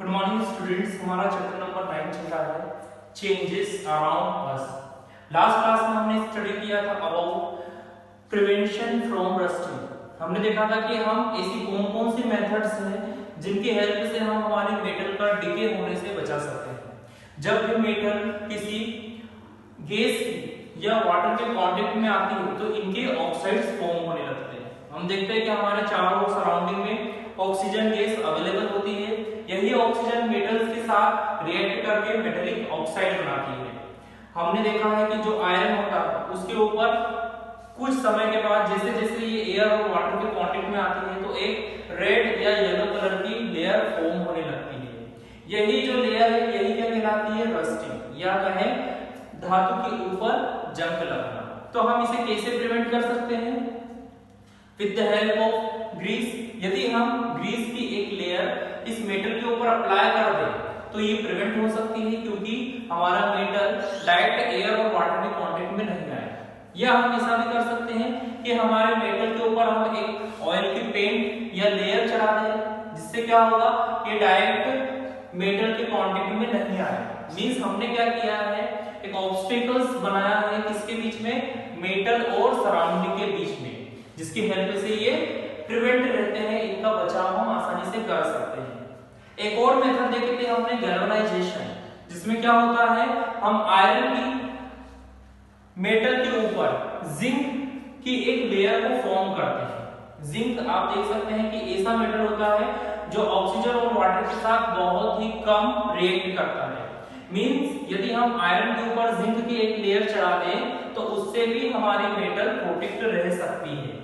Good morning students, हमारा chapter number 9 चल रहा है changes around us. Last class में हमने स्टडी किया था अबाउट प्रिवेंशन फ्रॉम रस्टिंग। हमने देखा था कि हम ऐसी कौन-कौन सी मेथड्स हैं जिनकी हेल्प से हम हमारे मेटल का डिके होने से बचा सकते हैं। जब भी मेटल किसी गैस या वाटर के कांटेक्ट में आती है तो इनके ऑक्साइड्स फॉर्म होने लगते हैं। हम देखते हैं कि हमारे चारों सराउंडिंग में ऑक्सीजन गैस अवेलेबल होती है। यही ऑक्सीजन मेटल्स के साथ रिएक्ट करके मेटेलिक ऑक्साइड बनाती है। हमने देखा है कि जो आयरन होता है उसके ऊपर कुछ समय के बाद जैसे जैसे ये एयर और वाटर के कांटेक्ट में आती है तो एक रेड या येलो कलर की लेयर फॉर्म होने लगती है। यही जो लेयर है यही क्या कहलाती है? रस्टिंग, या कहें धातु के ऊपर जंग लगना। तो हम इसे कैसे प्रिवेंट कर सकते हैं? With the help of grease. यदि हम ग्रीस की एक लेयर इस मेटल के ऊपर अप्लाई कर दें तो ये प्रिवेंट हो सकती है, क्योंकि हमारा मेटल डायरेक्ट एयर और वाटर के कांटेक्ट में नहीं आए। या हम ऐसा भी कर सकते हैं कि हमारे मेटल के ऊपर हम एक ऑयल की पेंट या लेयर चढ़ा दें, जिससे क्या होगा कि डायरेक्ट मेटल के कांटेक्ट में नहीं आए। मींस हमने क्या किया है, एक ऑब्स्टेकल्स बनाया है किसके बीच में? मेटल और सराउंडिंग के बीच में, जिसकी हेल्प से ये प्रिवेंट रहते हैं, इनका बचाव हम आसानी से कर सकते हैं। एक और मेथड देखे थे हमने, गैल्वेनाइजेशन, जिसमें क्या होता है, हम आयरन की मेटल के ऊपर जिंक की एक लेयर को फॉर्म करते हैं। जिंक आप देख सकते हैं कि ऐसा मेटल होता है जो ऑक्सीजन और वाटर के साथ बहुत ही कम रिएक्ट करता है। मींस यदि हम आयरन के ऊपर जिंक की एक लेयर चढ़ा दें तो उससे भी हमारी मेटल प्रोटेक्ट रह सकती है।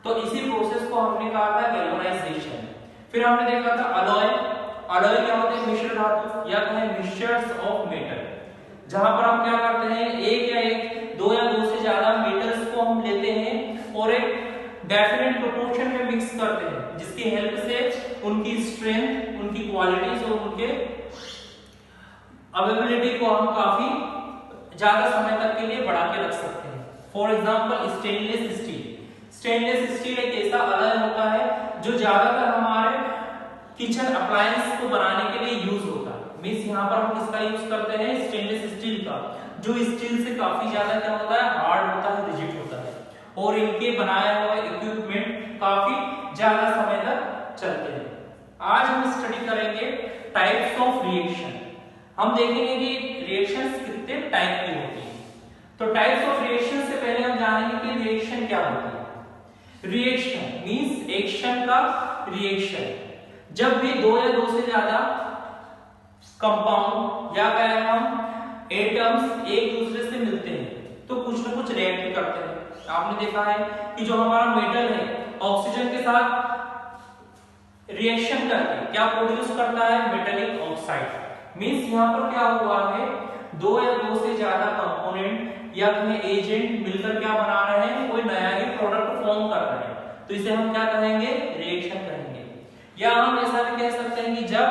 तो इसी प्रोसेस को हमने कहा था गैल्वेनाइजेशन। फिर हमने देखा था अलॉय। अलॉय क्या होते हैं? मिश्र धातु, या कहें मिक्सचर्स ऑफ मेटल, जहां पर हम क्या करते हैं, एक या एक, दो या दो से ज्यादा मेटल्स को हम लेते हैं और एक डेफिनेट प्रोपोर्शन में मिक्स करते हैं, जिसकी हेल्प से उनकी स्ट्रेंथ, उनकी क्वालिटीज और उनके अवेलेबिलिटी को हम काफी ज्यादा समय तक के लिए बढ़ा के रख सकते हैं। For example stainless steel. Stainless steel एक ऐसा अलॉय होता है जो ज्यादातर हमारे किचन अप्लायंस को बनाने के लिए यूज होता है। मींस यहाँ पर हम किसका यूज करते हैं? स्टेनलेस स्टील का, जो स्टील से काफी ज्यादा क्या होता है? हार्ड होता है, रिजिड होता है, और इनके बनाए हुए इक्विपमेंट काफी ज्यादा समय तक चलते हैं। आज हम स्टडी करेंगे टाइप्स ऑफ रिएक्शन। हम देखेंगे कि रिएक्शंस कितने टाइप की होती हैं। तो टाइप्स ऑफ रिएक्शन से पहले हम जानेंगे कि रिएक्शन क्या होती है। रिएक्शन मींस एक्शन का रिएक्शन। जब भी दो या दो से ज्यादा कंपाउंड या कहें हम एटम्स एक दूसरे से मिलते हैं तो कुछ ना कुछ रिएक्ट करते हैं। आपने देखा है कि जो हमारा मेटल है ऑक्सीजन के साथ रिएक्शन करके क्या प्रोड्यूस करता है? Metallic oxide. मींस यहाँ पर क्या हुआ है, दो या दो से ज्यादा कंपोनेंट या कहें एजेंट मिलकर क्या बना रहे हैं? कोई नया ही प्रोडक्ट फॉर्म कर रहे हैं, तो इसे हम क्या कहेंगे? रिएक्शन कहेंगे। या हम ऐसा भी कह सकते हैं कि जब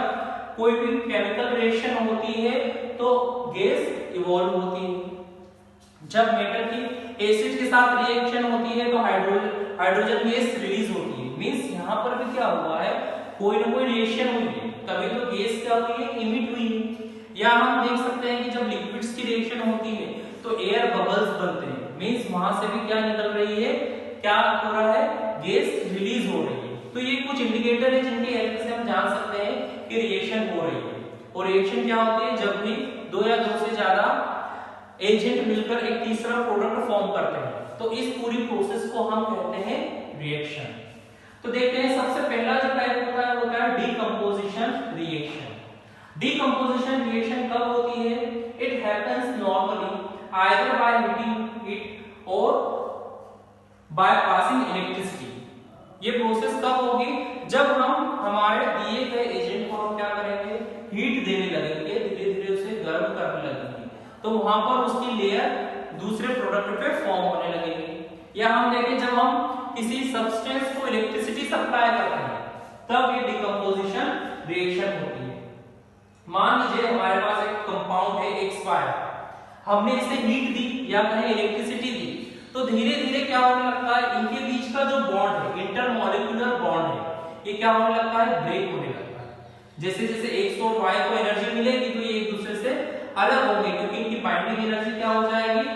कोई भी केमिकल रिएक्शन होती है तो गैस इवॉल्व होती है। जब मेटल की एसिड के साथ रिएक्शन होती है तो हाइड्रोजन गैस रिलीज होती है। मींस यहाँ पर भी क्या हुआ है, कोई ना कोई रिएक्शन हुई है, तभी तो गैस क्या हुई है? इमिट हुई है। या हम देख सकते हैं कि जब लिक्विड्स की रिएक्शन होती है तो एयर बबल्स बनते हैं। मींस वहां से भी क्या निकल रही है? क्या हो रहा है? गैस रिलीज हो रही है। तो ये कुछ इंडिकेटर है जिनकी हेल्प से हम जान सकते हैं कि रिएक्शन हो रही है। और रिएक्शन क्या होती है? जब भी दो या दो से ज्यादा एजेंट मिलकर एक तीसरा प्रोडक्ट फॉर्म करते हैं, तो इस पूरी प्रोसेस को हम कहते हैं रिएक्शन। तो देखते हैं सबसे पहला जो टाइप होता है वो क्या है? Decomposition reaction. डीकंपोजिशन रिएक्शन कब होती है? It happens normally either by heating it और बाय पासिंग इलेक्ट्रिसिटी। ये प्रोसेस कब होगी? जब हम हमारे दिए गए एजेंट को हम क्या करेंगे? हीट देने लगेंगे, धीरे धीरे उसे गर्म करने लगेंगे, तो वहां पर उसकी लेयर दूसरे प्रोडक्ट पे फॉर्म होने लगेगी। या हम देखें जब हम किसी सब्सटेंस को इलेक्ट्रिसिटी सप्लाई करते हैं तब ये डिकम्पोजिशन रिएक्शन होती है। मान लीजिए हमारे पास एक कंपाउंड है XY, हमने इसे हीट दी या कहें इलेक्ट्रिसिटी दी, तो धीरे धीरे क्या होने लगता है? इनके बीच का जो बॉन्ड है, इंटरमॉलिक्यूलर बॉन्ड है, ये क्या होने लगता है? ब्रेक होने लगता है। जैसे जैसे x और y को एनर्जी मिलेगी तो ये एक दूसरे से अलग होंगे, क्योंकि इनकी बाइंडिंग एनर्जी क्या हो जाएगी,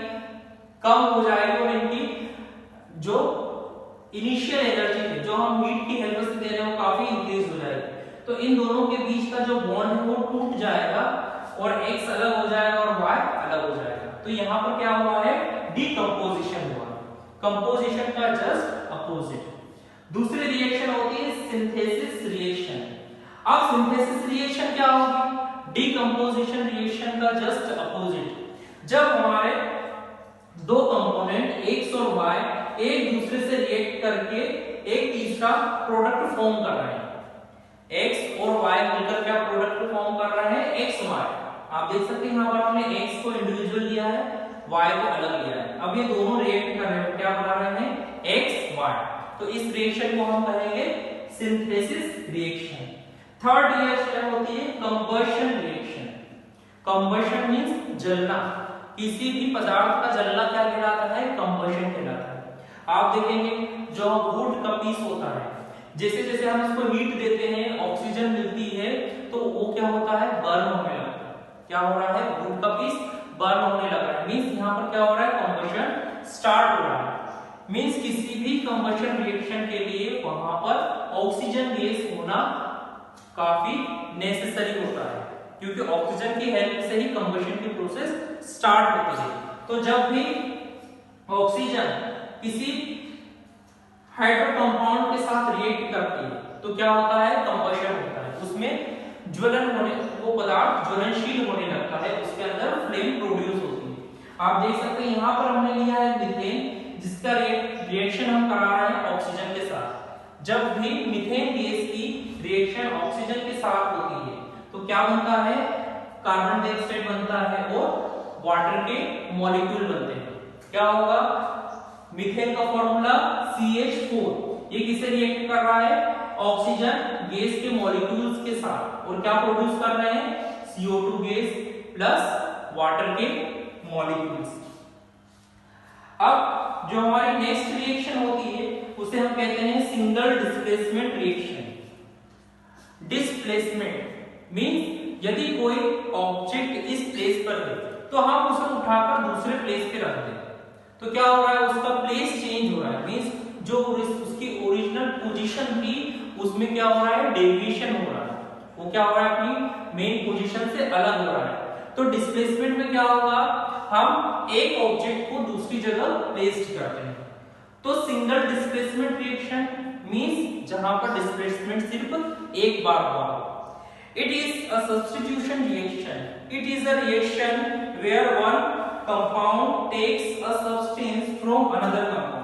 कम हो जाएगी, और इनकी जो इनिशियल एनर्जी है जो हम हीट की हेल्प से दे रहे हैं वो काफी इंक्रीज हो जाएगी। तो इन दोनों के बीच का जो बॉन्ड है वो टूट जाएगा और x अलग हो जाएगा और y अलग हो जाएगा। तो यहाँ पर क्या हुआ है, डीकंपोजिशन हुआ, कंपोजिशन का जस्ट अपोजिट। दूसरी रिएक्शन होती है सिंथेसिस रिएक्शन। अब सिंथेसिस रिएक्शन क्या होगी, डीकंपोजिशन रिएक्शन का जस्ट अपोजिट। जब हमारे दो कंपोनेंट x और y एक दूसरे से रिएक्ट करके एक तीसरा प्रोडक्ट फॉर्म कर रहे हैं, x और y मिलकर क्या प्रोडक्ट फॉर्म कर रहे हैं, xy। आप देख सकते हैं यहाँ पर हमने x को इंडिविजुअल लिया है, y को अलग लिया है। अब ये दोनों रिएक्ट कर रहे हैं, क्या बना रहे हैं, xy। तो इस रिएक्शन को हम कहेंगे सिंथेसिस रिएक्शन। थर्ड रिएक्शन होती है कंबशन रिएक्शन। कंबशन मींस जलना, किसी भी पदार्थ का जलना क्या कहलाता है, कंबशन कहलाता है। आप देखेंगे जो वुड का पीस होता है, जैसे जैसे हम इसको हीट देते हैं, ऑक्सीजन मिलती है, तो वो क्या होता है, बर्न होने लगता है। क्या हो रहा है, वुड का पीस बर्न होने लग रहा है, मींस यहाँ पर क्या हो रहा है, कंबशन स्टार्ट हो रहा है। मींस किसी भी कंबशन रिएक्शन के लिए वहां पर ऑक्सीजन गैस होना काफी नेसेसरी होता है, क्योंकि ऑक्सीजन की हेल्प से ही कंबशन की प्रोसेस स्टार्ट होती है। तो जब भी ऑक्सीजन किसी हाइड्रो कंपाउंड के साथ रिएक्ट करती है तो क्या होता है, कंबशन होता है, उसमें ज्वलन होने, वो पदार्थ ज्वलनशील होने लगता है, उसके अंदर फ्लेम प्रोड्यूस होती है। आप देख सकते हैं यहाँ पर हमने लिया है मीथेन, जिसका रिएक्शन हम करा रहे हैं ऑक्सीजन के साथ। जब भी मीथेन गैस की रिएक्शन ऑक्सीजन के साथ होती है तो क्या बनता है, कार्बन डाइऑक्साइड बनता है और वाटर के मॉलिक्यूल बनते हैं। क्या होगा, मीथेन का फॉर्मूला CH4, ये किसे रिएक्ट कर रहा है, ऑक्सीजन गैस के मॉलिक्यूल्स के साथ, और क्या प्रोड्यूस कर रहे हैं, CO2 गैस प्लस वाटर के मॉलिक्यूल्स। अब जो हमारी नेक्स्ट रिएक्शन होती है उसे हम कहते हैं single displacement reaction. Displacement means यदि कोई ऑब्जेक्ट इस प्लेस पर है तो हम उसे उठाकर दूसरे प्लेस पे रख दें, तो क्या हो रहा है, उसका प्लेस चेंज हो रहा है, मींस जो उसकी ओरिजिनल पोजीशन थी उसमें क्या हो रहा है, डेविएशन हो रहा है, वो क्या हो रहा है, अपनी मेन पोजीशन से अलग हो रहा है। तो डिस्प्लेसमेंट में क्या होगा, हम एक ऑब्जेक्ट को दूसरी जगह प्लेस्ड करते हैं। तो सिंगल डिस्प्लेसमेंट रिएक्शन मींस जहां पर डिस्प्लेसमेंट सिर्फ एक बार हुआ। It is a substitution reaction. It is a reaction where one compound takes a substance from another compound.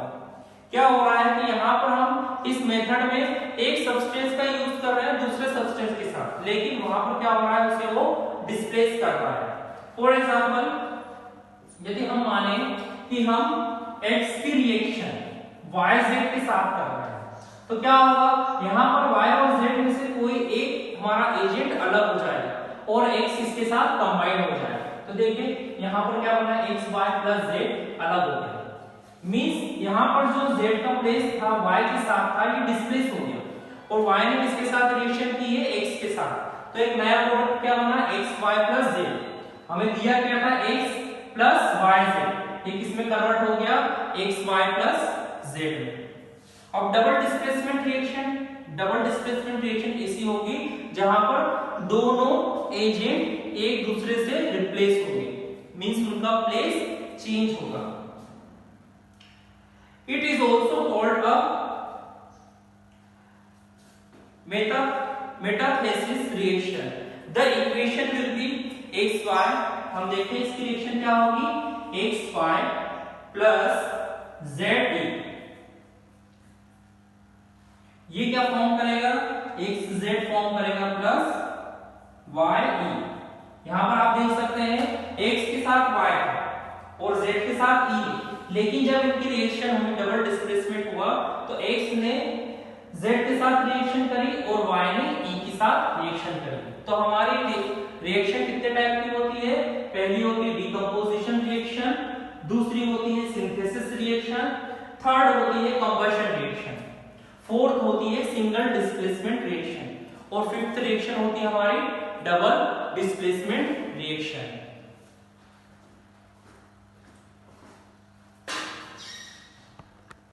क्या हो रहा है कि यहाँ पर हम इस मेथड में एक सब्सटेंस का यूज कर रहे हैं दूसरे सब्सटेंस के साथ, लेकिन वहां पर क्या हो रहा है, उसे वो डिस्प्लेस कर रहा है। फॉर एग्जाम्पल, यदि हम माने कि हम x की रिएक्शन yz के साथ कर रहे हैं तो क्या होगा, यहाँ पर y और z में से कोई एक हमारा एजेंट अलग हो जाएगा और x इसके साथ कंबाइन हो जाएगा। तो देखिए यहाँ पर क्या बना, x y प्लस z अलग हो गया, मींस यहाँ पर जो z का प्लेस था y के साथ था, ये डिस्प्लेस हो गया और y ने किसके साथ रिएक्शन की है, x के साथ। तो एक नया प्रोडक्ट क्या बना, x y प्लस z। हमें दिया क्या था, x प्लस yz, ये किसमें कन्वर्ट हो गया, xy प्लस z में। अब डबल डिस्प्लेसमेंट रिएक्शन ऐसी होगी जहां पर दोनों एजेंट एक दूसरे से रिप्लेस होंगे, मींस उनका प्लेस चेंज होगा। It is also called a metathesis reaction. The equation will be xy, हम देखें इसकी रिएक्शन क्या होगी, xy प्लस ze, ये क्या फॉर्म करेगा, xz फॉर्म करेगा प्लस ye। यहां पर आप देख सकते हैं x के साथ y और z के साथ e, लेकिन जब इनकी रिएक्शन हुई, डबल डिस्प्लेसमेंट हुआ, तो x ने z के साथ रिएक्शन करी और y ने e के साथ रिएक्शन करी। तो हमारी रिएक्शन कितने टाइप की होती है, पहली होती है डिकम्पोजिशन रिएक्शन, दूसरी होती है सिंथेसिस रिएक्शन, थर्ड होती है कंबशन रिएक्शन, फोर्थ होती है सिंगल डिस्प्लेसमेंट रिएक्शन। और फिफ्थ रिएक्शन होती है हमारी डबल डिस्प्लेसमेंट रिएक्शन।